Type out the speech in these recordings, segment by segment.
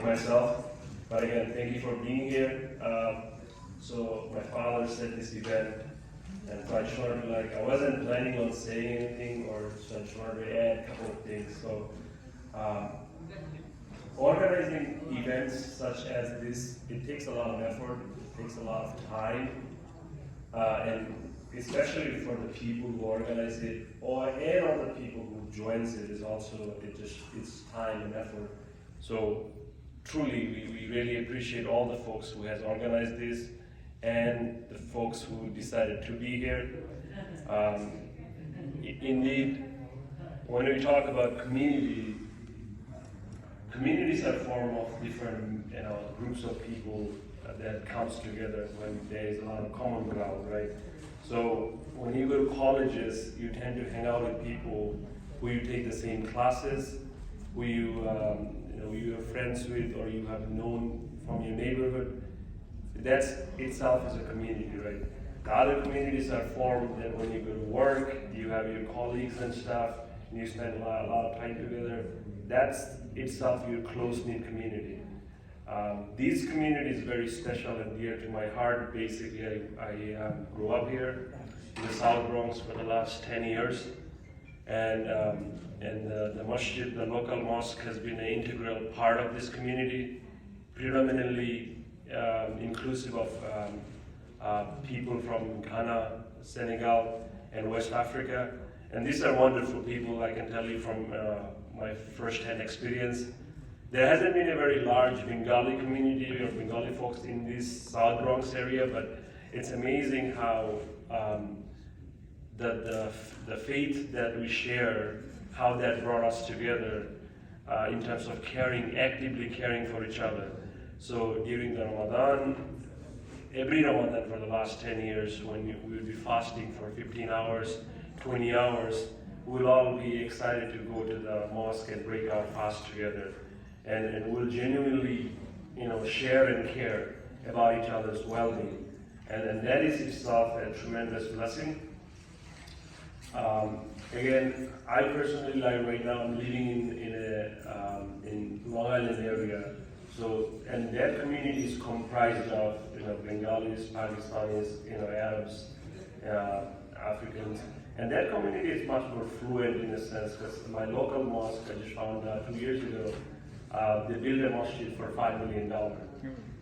myself. But again, thank you for being here. So my father said this event, and so I just wanted to I wasn't planning on saying anything, or so I just wanted to add a couple of things. So organizing events such as this, it takes a lot of effort, it takes a lot of time, and especially for the people who organize it, and all the people who joins it is also, it's time and effort. So truly, we really appreciate all the folks who has organized this and the folks who decided to be here. Indeed, when we talk about communities are formed of different groups of people that comes together when there is a lot of common ground, right? So when you go to colleges, you tend to hang out with people who you take the same classes, who you are friends with, or you have known from your neighborhood. That's itself is a community, right? The other communities are formed that when you go to work, you have your colleagues and stuff, and you spend a lot of time together. That's itself your close-knit community. These communities are very special and dear to my heart. Basically, I grew up here in the South Bronx for the last 10 years. And the masjid, the local mosque, has been an integral part of this community, predominantly inclusive of people from Ghana, Senegal, and West Africa. And these are wonderful people, I can tell you from my first-hand experience. There hasn't been a very large Bengali community or Bengali folks in this South Bronx area, but it's amazing how the faith that we share, how that brought us together in terms of actively caring for each other. So during the Ramadan, every Ramadan for the last 10 years, when we will be fasting for 15 hours, 20 hours, we'll all be excited to go to the mosque and break our fast together. And we'll genuinely, share and care about each other's well-being. And that is itself a tremendous blessing. Again, I personally, right now, I'm living in Long Island area. So, and that community is comprised of, Bengalis, Pakistanis, Arabs, Africans. And that community is much more fluid in a sense, because my local mosque, I just found out 2 years ago, they built a mosque for $5 million.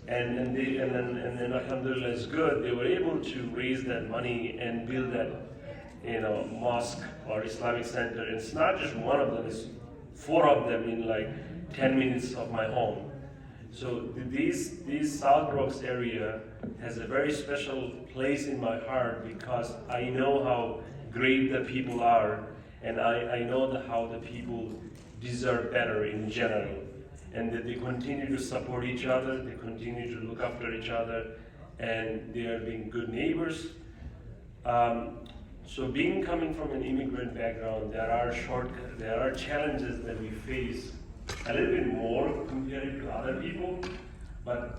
And then alhamdulillah, it's good. They were able to raise that money and build that, mosque or Islamic center. And it's not just one of them, it's 4 of them in 10 minutes of my home. So these South Bronx area has a very special place in my heart, because I know how great the people are, and I know how the people deserve better in general, and that they continue to support each other, they continue to look after each other, and they are being good neighbors. So coming from an immigrant background, there are challenges that we face a little bit more compared to other people, but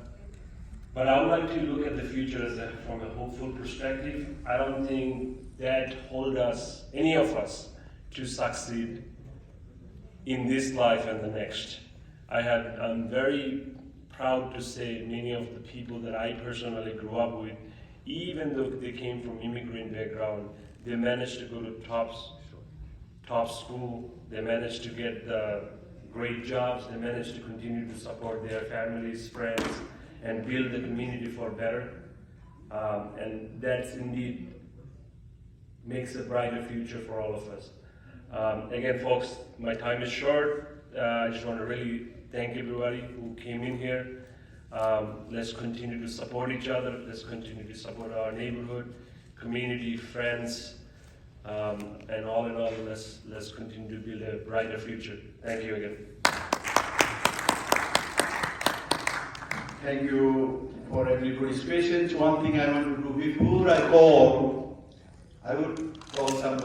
I would like to look at the future from a hopeful perspective. I don't think that holds any of us to succeed in this life and the next. I'm very proud to say many of the people that I personally grew up with, even though they came from immigrant background, they managed to go to top school, they managed to get great jobs, they managed to continue to support their families, friends, and build the community for better. And that's indeed makes a brighter future for all of us. Again, folks, my time is short. I just want to really thank everybody who came in here. Let's continue to support each other. Let's continue to support our neighborhood, community, friends, and all in all, let's continue to build a brighter future. Thank you again. Thank you for everybody's patience. One thing I want to do before I call, I would call somebody.